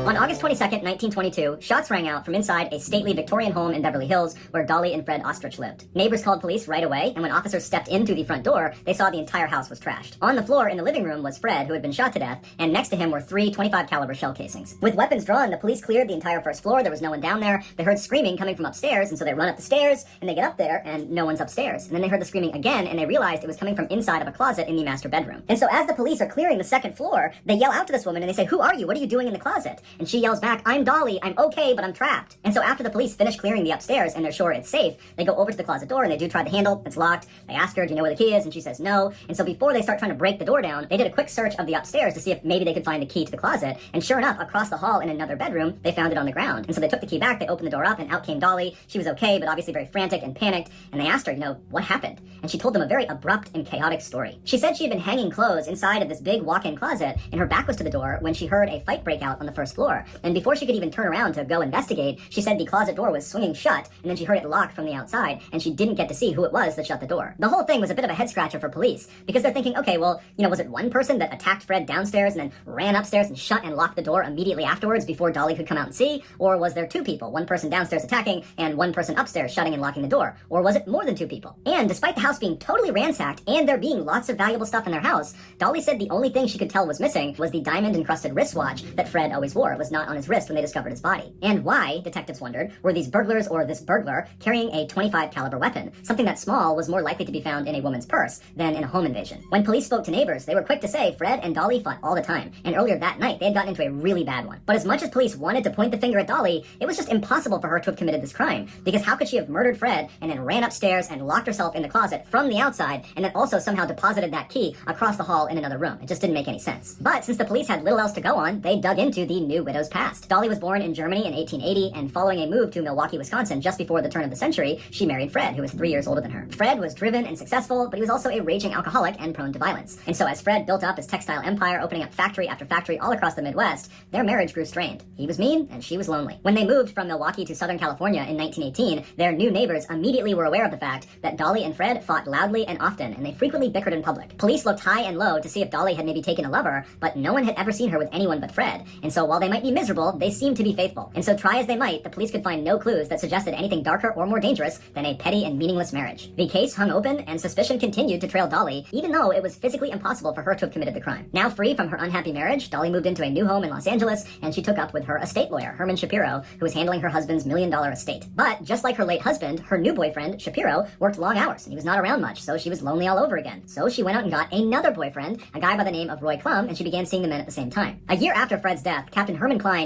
On August 22nd, 1922, shots rang out from inside a stately Victorian home in Beverly Hills where Dolly and Fred Ostrich lived. Neighbors called police right away, and when officers stepped in through the front door, they saw the entire house was trashed. On the floor in the living room was Fred, who had been shot to death, and next to him were 3 .25 caliber shell casings. With weapons drawn, the police cleared the entire first floor. There was no one down there. They heard screaming coming from upstairs, and so they run up the stairs, and they get up there, and no one's upstairs. And then they heard the screaming again, and they realized it was coming from inside of a closet in the master bedroom. And so as the police are clearing the second floor, they yell out to this woman, and they say, "Who are you? What are you doing in the closet?" And she yells back, "I'm Dolly. I'm okay, but I'm trapped." And so after the police finish clearing the upstairs and they're sure it's safe, they go over to the closet door and they do try the handle. It's locked. They ask her, "Do you know where the key is?" And she says no. And so before they start trying to break the door down, they did a quick search of the upstairs to see if maybe they could find the key to the closet. And sure enough, across the hall in another bedroom, they found it on the ground. And so they took the key back, they opened the door up, and out came Dolly. She was okay, but obviously very frantic and panicked. And they asked her, what happened? And she told them a very abrupt and chaotic story. She said she had been hanging clothes inside of this big walk-in closet, and her back was to the door when she heard a fight break out on the first floor. And before she could even turn around to go investigate, she said the closet door was swinging shut, and then she heard it lock from the outside, and she didn't get to see who it was that shut the door. The whole thing was a bit of a head-scratcher for police, because they're thinking, okay, well, was it one person that attacked Fred downstairs and then ran upstairs and shut and locked the door immediately afterwards before Dolly could come out and see? Or was there 2 people, one person downstairs attacking and one person upstairs shutting and locking the door? Or was it more than 2 people? And despite the house being totally ransacked and there being lots of valuable stuff in their house, Dolly said the only thing she could tell was missing was the diamond-encrusted wristwatch that Fred always wore. It was not on his wrist when they discovered his body. And why, detectives wondered, were these burglars or this burglar carrying a .25 caliber weapon? Something that small was more likely to be found in a woman's purse than in a home invasion. When police spoke to neighbors, they were quick to say Fred and Dolly fought all the time, and earlier that night they had gotten into a really bad one. But as much as police wanted to point the finger at Dolly, it was just impossible for her to have committed this crime, because how could she have murdered Fred and then ran upstairs and locked herself in the closet from the outside and then also somehow deposited that key across the hall in another room? It just didn't make any sense. But since the police had little else to go on, they dug into the new widow's past. Dolly was born in Germany in 1880, and following a move to Milwaukee, Wisconsin just before the turn of the century, she married Fred, who was 3 years older than her. Fred was driven and successful, but he was also a raging alcoholic and prone to violence. And so as Fred built up his textile empire, opening up factory after factory all across the Midwest, their marriage grew strained. He was mean, and she was lonely. When they moved from Milwaukee to Southern California in 1918, their new neighbors immediately were aware of the fact that Dolly and Fred fought loudly and often, and they frequently bickered in public. Police looked high and low to see if Dolly had maybe taken a lover, but no one had ever seen her with anyone but Fred. And so while they might be miserable, they seemed to be faithful. And so try as they might, the police could find no clues that suggested anything darker or more dangerous than a petty and meaningless marriage. The case hung open, and suspicion continued to trail Dolly, even though it was physically impossible for her to have committed the crime. Now free from her unhappy marriage, Dolly moved into a new home in Los Angeles, and she took up with her estate lawyer, Herman Shapiro, who was handling her husband's $1 million estate. But just like her late husband, her new boyfriend, Shapiro, worked long hours, and he was not around much, so she was lonely all over again. So she went out and got another boyfriend, a guy by the name of Roy Klum, and she began seeing the men at the same time. A year after Fred's death, Captain Herman Klein